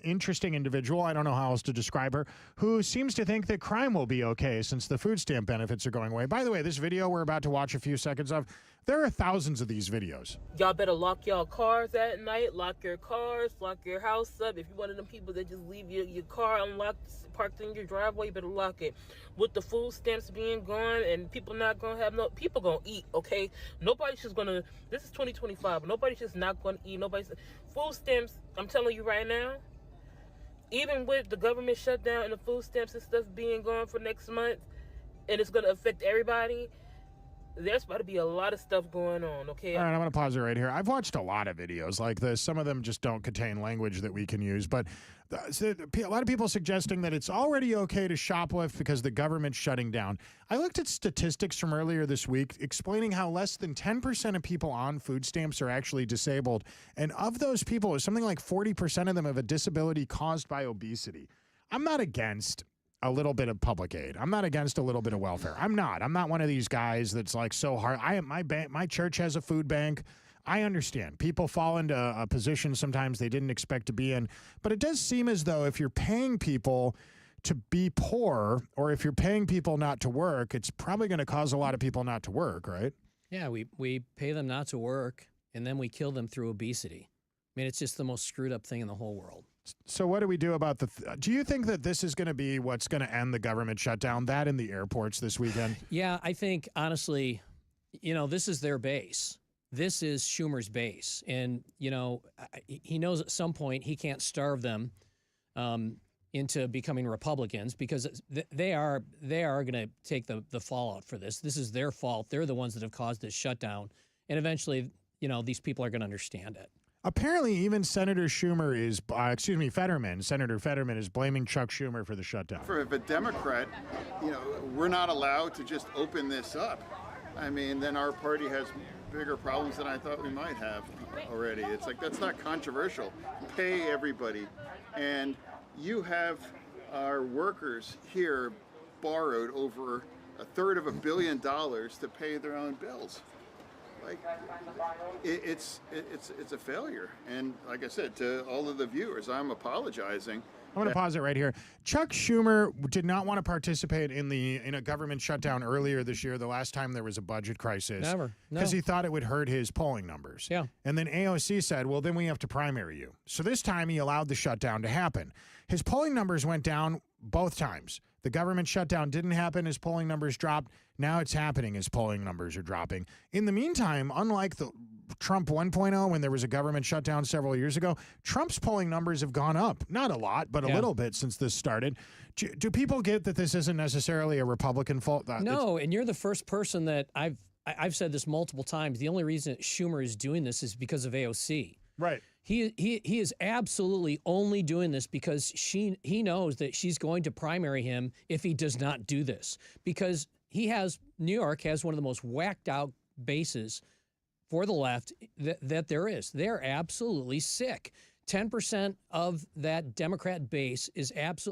interesting individual, I don't know how else to describe her, who seems to think that crime will be okay since the food stamp benefits are going away. By the way, this video we're about to watch a few seconds of, there are thousands of these videos. Y'all better lock y'all cars at night, lock your cars, lock your house up. If you're one of them people that just leave your car unlocked, parked in your driveway, you better lock it. With the food stamps being gone and people not gonna have people gonna eat, okay? Nobody's just gonna, this is 2025, but nobody's just not gonna eat. Food stamps, I'm telling you right now, even with the government shutdown and the food stamps and stuff being gone for next month, and it's gonna affect everybody, there's about to be a lot of stuff going on, okay? All right, I'm going to pause it right here. I've watched a lot of videos like this. Some of them just don't contain language that we can use, but a lot of people suggesting that it's already okay to shoplift because the government's shutting down. I looked at statistics from earlier this week explaining how less than 10% of people on food stamps are actually disabled, and of those people, something like 40% of them have a disability caused by obesity. I'm not against a little bit of public aid. I'm not against a little bit of welfare. I'm not one of these guys that's like so hard. My church has a food bank. I understand. People fall into a position sometimes they didn't expect to be in. But it does seem as though if you're paying people to be poor, or if you're paying people not to work, it's probably going to cause a lot of people not to work, right? Yeah, we pay them not to work, and then we kill them through obesity. I mean, it's just the most screwed up thing in the whole world. So what do we do about do you think that this is going to be what's going to end the government shutdown, that in the airports this weekend? Yeah, I think, honestly, this is their base. This is Schumer's base. And, he knows at some point he can't starve them into becoming Republicans, because they are going to take the fallout for this. This is their fault. They're the ones that have caused this shutdown. And eventually, these people are going to understand it. Apparently, even Senator Schumer Senator Fetterman is blaming Chuck Schumer for the shutdown. If a Democrat, we're not allowed to just open this up. I mean, then our party has bigger problems than I thought we might have already. It's like, that's not controversial. Pay everybody. And you have our workers here borrowed over $350 million to pay their own bills. Like, it's a failure. And like I said, to all of the viewers, I'm apologizing. I'm going to pause it right here. Chuck Schumer did not want to participate in a government shutdown earlier this year, the last time there was a budget crisis. Never. No. Because he thought it would hurt his polling numbers. Yeah. And then AOC said, well, then we have to primary you. So this time he allowed the shutdown to happen. His polling numbers went down both times. The government shutdown didn't happen. His polling numbers dropped. Now it's happening. His polling numbers are dropping. In the meantime, unlike the Trump 1.0, when there was a government shutdown several years ago, Trump's polling numbers have gone up. Not a lot, but a little bit since this started. Do people get that this isn't necessarily a Republican fault? No, and you're the first person that I've said this multiple times. The only reason Schumer is doing this is because of AOC. Right. He is absolutely only doing this because he knows that she's going to primary him if he does not do this, because New York has one of the most whacked out bases for the left that there is. They're absolutely sick. 10% of that Democrat base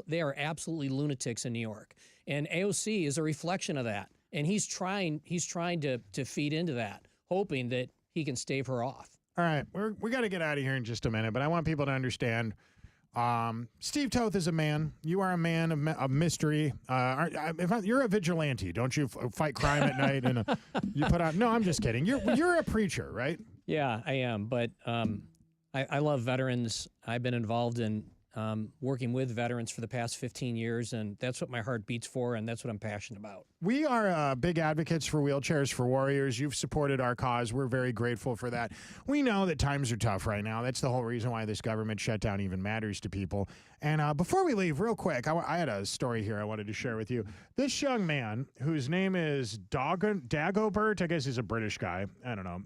they are absolutely lunatics in New York, and AOC is a reflection of that. And he's trying to feed into that, hoping that he can stave her off. All right, we got to get out of here in just a minute, but I want people to understand. Steve Toth is a man. You are a man of mystery. You're a vigilante, don't you? Fight crime at night and you put on. No, I'm just kidding. You're a preacher, right? Yeah, I am. But I love veterans. I've been involved in working with veterans for the past 15 years, and that's what my heart beats for, and that's what I'm passionate about. We are big advocates for Wheelchairs for Warriors. You've supported our cause. We're very grateful for that. We know that times are tough right now. That's the whole reason why this government shutdown even matters to people. And before we leave, real quick, I had a story here I wanted to share with you. This young man, whose name is Dagobert, I guess he's a British guy. I don't know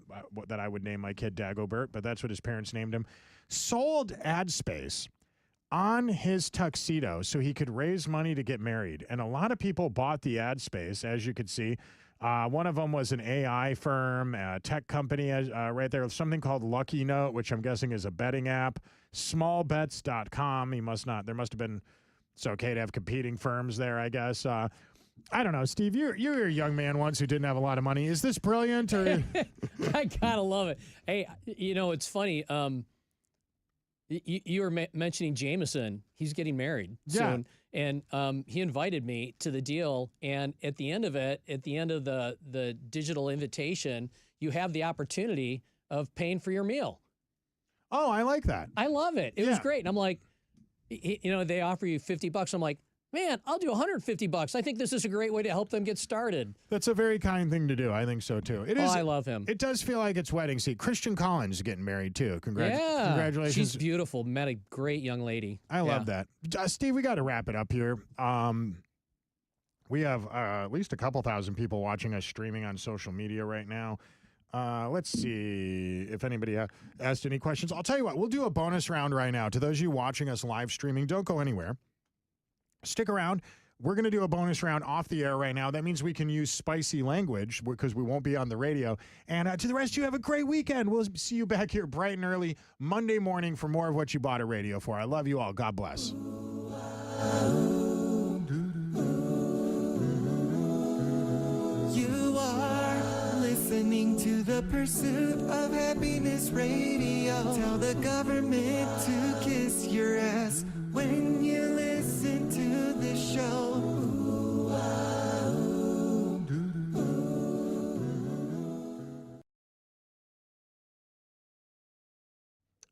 that I would name my kid Dagobert, but that's what his parents named him, sold ad space on his tuxedo so he could raise money to get married. And a lot of people bought the ad space, as you could see. One of them was an AI firm, a tech company right there, something called Lucky Note, which I'm guessing is a betting app. Smallbets.com. There must have been, it's okay to have competing firms there, I guess. I don't know, Steve, you were a young man once who didn't have a lot of money. Is this brilliant? Or? I gotta love it. Hey, it's funny. You were mentioning Jameson. He's getting married soon. And he invited me to the deal. And at the end of the digital invitation, you have the opportunity of paying for your meal. Oh, I like that. I love it. It was great. And I'm like, they offer you $50. I'm like, man, I'll do $150. I think this is a great way to help them get started. That's a very kind thing to do. I think so, too. It is. I love him. It does feel like it's wedding season. Christian Collins is getting married, too. Congratulations. She's beautiful. Met a great young lady. I love that. Steve, we got to wrap it up here. We have at least a couple thousand people watching us streaming on social media right now. Let's see if anybody asked any questions. I'll tell you what, we'll do a bonus round right now. To those of you watching us live streaming, don't go anywhere. Stick around. We're going to do a bonus round off the air right now. That means we can use spicy language because we won't be on the radio. And to the rest, you have a great weekend. We'll see you back here bright and early Monday morning for more of what you bought a radio for. I love you all. God bless. You are listening to the Pursuit of Happiness Radio. Tell the government to kiss your ass when you listen to the show.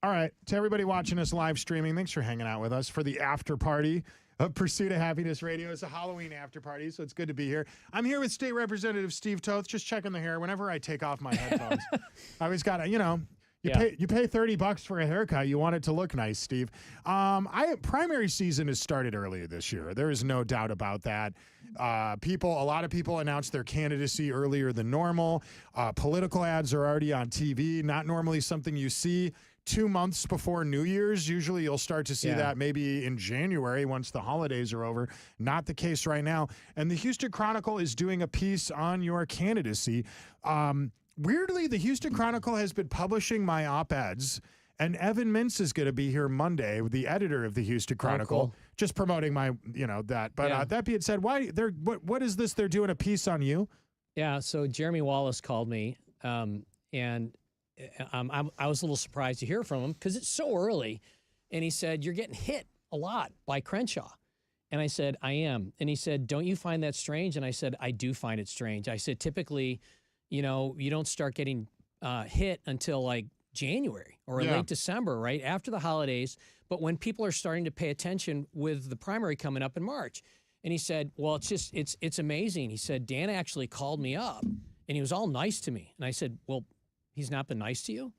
All right, to everybody watching us live streaming, thanks for hanging out with us for the after party of Pursuit of Happiness Radio. It's a Halloween after party, so it's good to be here. I'm here with State Representative Steve Toth, just checking the hair. Whenever I take off my headphones, I always got to, You pay $30 for a haircut. You want it to look nice, Steve. Primary season has started earlier this year. There is no doubt about that. A lot of people announced their candidacy earlier than normal. Political ads are already on TV. Not normally something you see 2 months before New Year's. Usually you'll start to see that maybe in January once the holidays are over. Not the case right now. And the Houston Chronicle is doing a piece on your candidacy. Weirdly, the Houston Chronicle has been publishing my op-eds, and Evan Mintz is going to be here Monday, the editor of the Houston Chronicle, just promoting my, that. But that being said, what is this? They're doing a piece on you? Yeah. So Jeremy Wallace called me, and I was a little surprised to hear from him because it's so early, and he said, "You're getting hit a lot by Crenshaw." And I said, "I am." And he said, "Don't you find that strange?" And I said, "I do find it strange." I said, "Typically, you don't start getting hit until like January or late December, right after the holidays. But when people are starting to pay attention with the primary coming up in March." And he said, "Well, it's amazing." He said, "Dan actually called me up and he was all nice to me." And I said, "Well, he's not been nice to you?"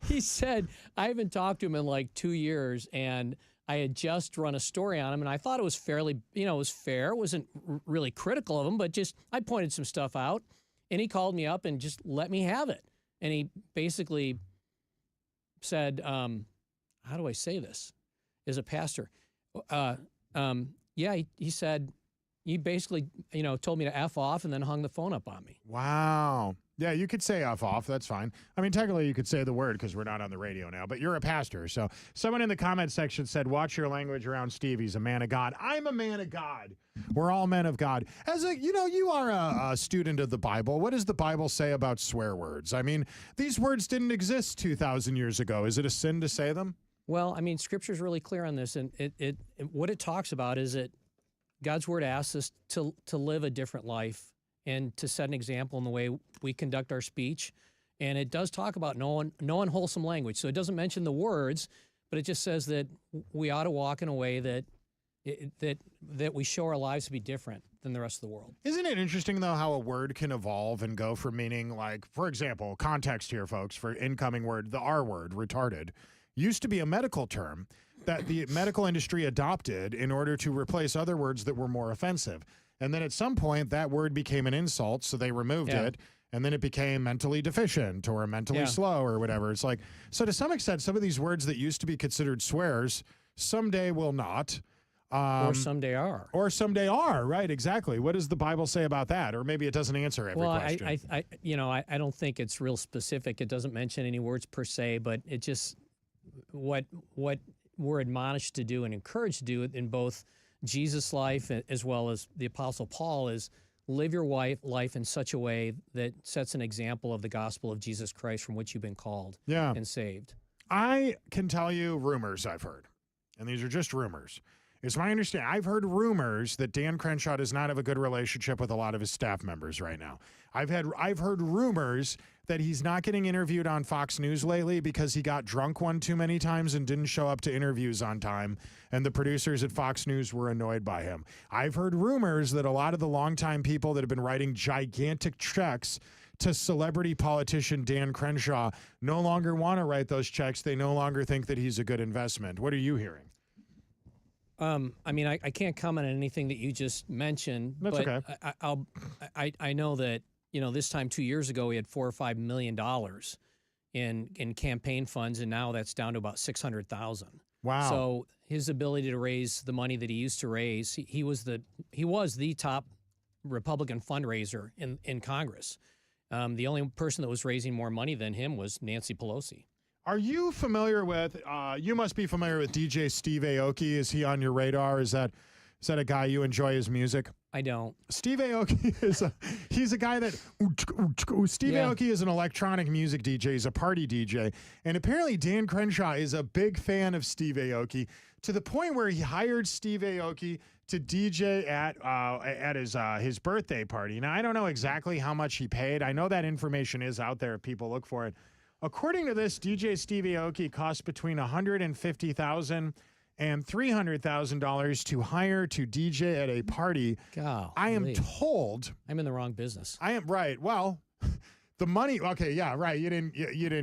He said, I haven't talked to him in like 2 years, and I had just run a story on him, and I thought it was fairly, it was fair. It wasn't really critical of him, but just I pointed some stuff out, and he called me up and just let me have it. And he basically said, how do I say this as a pastor? He said, he basically, told me to F off and then hung the phone up on me. Wow. Yeah, you could say F off. That's fine. I mean, technically, you could say the word because we're not on the radio now, but you're a pastor. So someone in the comment section said, watch your language around Steve. He's a man of God. I'm a man of God. We're all men of God. As a, you are a student of the Bible. What does the Bible say about swear words? I mean, these words didn't exist 2,000 years ago. Is it a sin to say them? Well, I mean, Scripture's really clear on this, and what it talks about is that God's Word asks us to live a different life and to set an example in the way we conduct our speech. And it does talk about no unwholesome language. So it doesn't mention the words, but it just says that we ought to walk in a way that we show our lives to be different than the rest of the world. Isn't it interesting, though, how a word can evolve and go from meaning, like, for example, context here, folks, for incoming word, the R word, retarded, used to be a medical term that the medical industry adopted in order to replace other words that were more offensive. And then at some point, that word became an insult, so they removed it. And then it became mentally deficient or mentally slow or whatever. It's like, so to some extent, some of these words that used to be considered swears someday will not. Or someday are. Or someday are, right, exactly. What does the Bible say about that? Or maybe it doesn't answer every question. I don't think it's real specific. It doesn't mention any words per se, but it just, what we're admonished to do and encouraged to do in both Jesus' life as well as the Apostle Paul is live your life in such a way that sets an example of the gospel of Jesus Christ from which you've been called and saved. I can tell you rumors I've heard, and these are just rumors. It's my understanding. I've heard rumors that Dan Crenshaw does not have a good relationship with a lot of his staff members right now. I've heard rumors that he's not getting interviewed on Fox News lately because he got drunk one too many times and didn't show up to interviews on time, and the producers at Fox News were annoyed by him. I've heard rumors that a lot of the longtime people that have been writing gigantic checks to celebrity politician Dan Crenshaw no longer want to write those checks. They no longer think that he's a good investment. What are you hearing? I mean, I can't comment on anything that you just mentioned. That's but okay. I know that, this time 2 years ago, he had $4 or $5 million in campaign funds, and now that's down to about $600,000. Wow. So his ability to raise the money that he used to raise, he was the top Republican fundraiser in Congress. The only person that was raising more money than him was Nancy Pelosi. Are you familiar with, you must be familiar with DJ Steve Aoki. Is he on your radar? Is that a guy you enjoy his music? I don't. Steve Aoki he's a guy that, Steve Aoki is an electronic music DJ. He's a party DJ. And apparently Dan Crenshaw is a big fan of Steve Aoki to the point where he hired Steve Aoki to DJ at his birthday party. Now, I don't know exactly how much he paid. I know that information is out there if people look for it. According to this, DJ Steve Aoki costs between $150,000 and $300,000 to hire to DJ at a party. God, I am told I'm in the wrong business. I am right. Well, the money. Okay, yeah, right. You're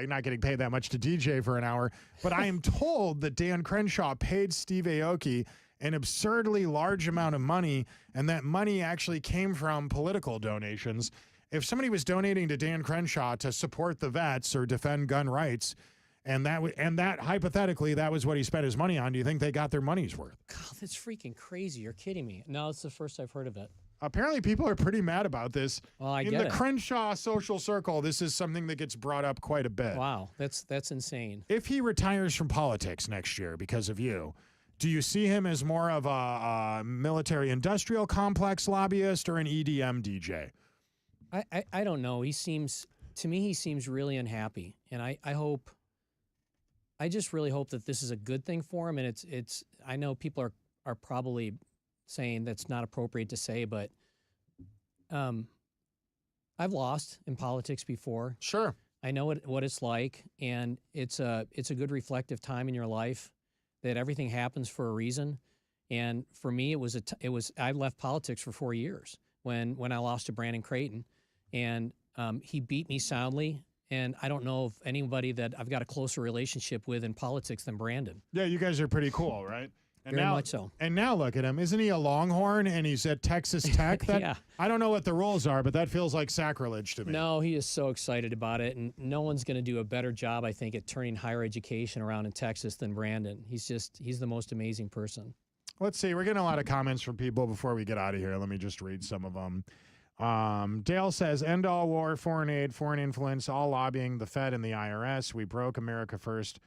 not getting paid that much to DJ for an hour. But I am told that Dan Crenshaw paid Steve Aoki an absurdly large amount of money, and that money actually came from political donations. If somebody was donating to Dan Crenshaw to support the vets or defend gun rights, and that hypothetically that was what he spent his money on, do you think they got their money's worth? God, that's freaking crazy. You're kidding me. No, it's the first I've heard of it. Apparently, people are pretty mad about this. Well, in the Crenshaw social circle, this is something that gets brought up quite a bit. Wow, that's insane. If he retires from politics next year because of you, do you see him as more of a military-industrial complex lobbyist or an EDM DJ? I don't know. To me, he seems really unhappy, and I just really hope that this is a good thing for him. And I know people are probably saying that's not appropriate to say, but I've lost in politics before. Sure. I know what it's like, and it's a good reflective time in your life that everything happens for a reason. And for me, I left politics for 4 years when I lost to Brandon Creighton. And he beat me soundly. And I don't know of anybody that I've got a closer relationship with in politics than Brandon. Yeah, you guys are pretty cool, right? And Very now, much so. And now look at him. Isn't he a Longhorn and he's at Texas Tech? That, Yeah. I don't know what the rules are, but that feels like sacrilege to me. No, he is so excited about it. And no one's going to do a better job, I think, at turning higher education around in Texas than Brandon. He's the most amazing person. Let's see. We're getting a lot of comments from people before we get out of here. Let me just read some of them. Dale says, end all war, foreign aid, foreign influence, all lobbying, the Fed and the IRS. We broke America first.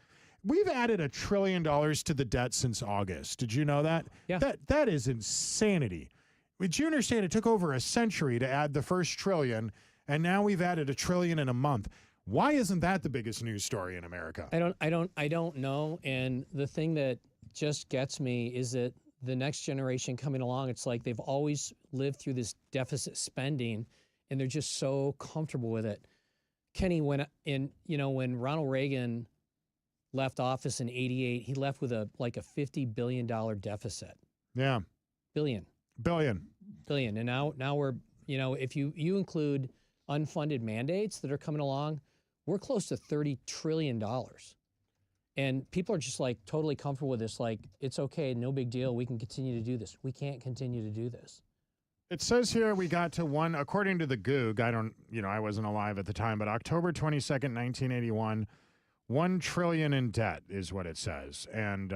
We've added $1 trillion to the debt since August. Did you know that? Yeah. That is insanity. Did you understand it took over a century to add the first trillion, and now we've added $1 trillion in a month? Why isn't that the biggest news story in America? I don't know. And the thing that just gets me is that the next generation coming along, it's like they've always lived through this deficit spending, and they're just so comfortable with it. Kenny, when Ronald Reagan left office in '88, he left with a $50 billion deficit. Yeah. Billion. And now we're, if you include unfunded mandates that are coming along, we're close to $30 trillion. And people are just totally comfortable with this. It's okay, no big deal. We can continue to do this. We can't continue to do this. It says here we got to according to the Goog, I wasn't alive at the time, but October 22nd, 1981, $1 trillion in debt is what it says. And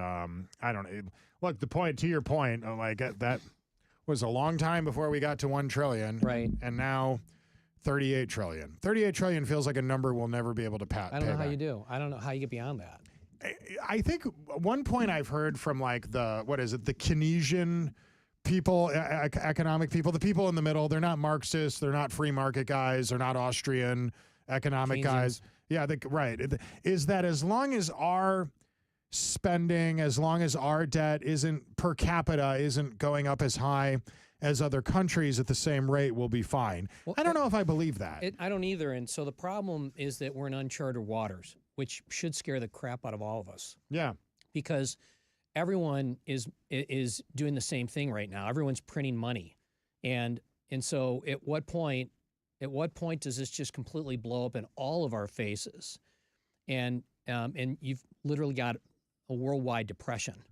look, to your point, that was a long time before we got to 1 trillion. Right. And now 38 trillion. 38 trillion feels like a number we'll never be able to pay. I don't know how you do. I don't know how you get beyond that. I think one point I've heard from the Keynesian people, economic people, the people in the middle, they're not Marxists, they're not free market guys, they're not Austrian economic guys. Yeah, right. Is that as long as our spending, as long as our debt isn't per capita, isn't going up as high as other countries at the same rate, we'll be fine. Well, I don't know if I believe that. I don't either. And so the problem is that we're in uncharted waters, which should scare the crap out of all of us. Yeah. Because everyone is doing the same thing right now. Everyone's printing money. And so at what point does this just completely blow up in all of our faces? And you've literally got a worldwide depression.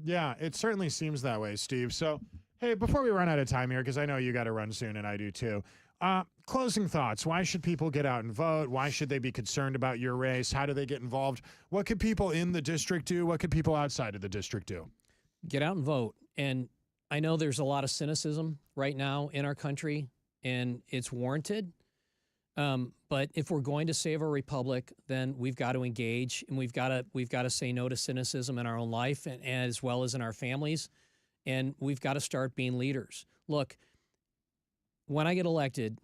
Yeah, it certainly seems that way, Steve. So, hey, before we run out of time here, because I know you got to run soon and I do too, closing thoughts. Why should people get out and vote? Why should they be concerned about your race? How do they get involved? What could people in the district do? What could people outside of the district do? Get out and vote. And I know there's a lot of cynicism right now in our country, and it's warranted. But if we're going to save our republic, then we've got to engage, and we've got to say no to cynicism in our own life and as well as in our families. And we've got to start being leaders. Look, when I get elected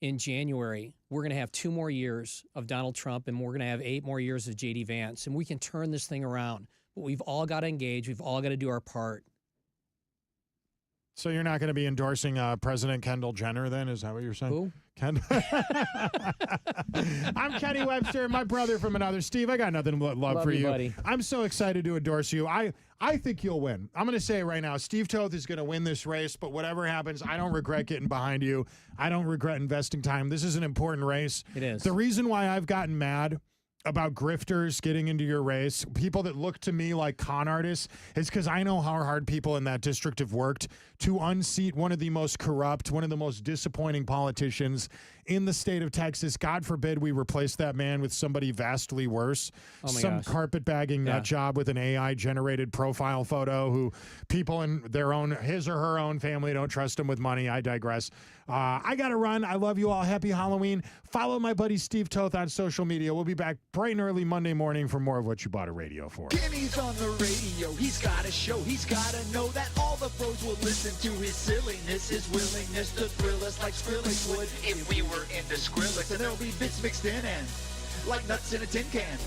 in January, we're going to have 2 more years of Donald Trump, and we're going to have 8 more years of J.D. Vance, and we can turn this thing around. But we've all got to engage. We've all got to do our part. So you're not going to be endorsing President Kendall Jenner then? Is that what you're saying? Who? I'm Kenny Webster, my brother from another. Steve, I got nothing but love for you. Buddy. I'm so excited to endorse you. I think you'll win. I'm going to say it right now. Steve Toth is going to win this race, but whatever happens, I don't regret getting behind you. I don't regret investing time. This is an important race. It is. The reason why I've gotten mad about grifters getting into your race, people that look to me like con artists, is because I know how hard people in that district have worked to unseat one of the most corrupt, one of the most disappointing politicians in the state of Texas. God forbid we replace that man with somebody vastly worse. Some carpetbagging nut job with an AI-generated profile photo who people in his or her own family don't trust him with money. I digress. I got to run. I love you all. Happy Halloween. Follow my buddy Steve Toth on social media. We'll be back bright and early Monday morning for more of What You Bought a Radio For. Kenny's on the radio, he's got a show, he's got to know that all the pros will listen to his silliness, his willingness to thrill us like Skrillex would if we were into Skrillex. And there'll be bits mixed in and like nuts in a tin can,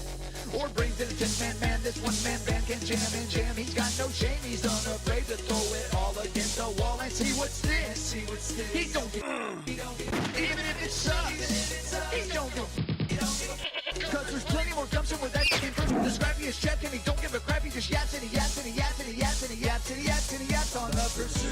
or brains in a tin man. This one-man band can jam and jam. He's got no shame, he's unafraid to throw it all against the wall and see what sticks. He don't give even if it sucks. He don't give. Cause there's plenty more gumption where that came from. The scrappiest check and he don't give a crap. He just yaps and he yaps and he yaps and he yaps and he yaps and he yaps and he yaps on the pursuit.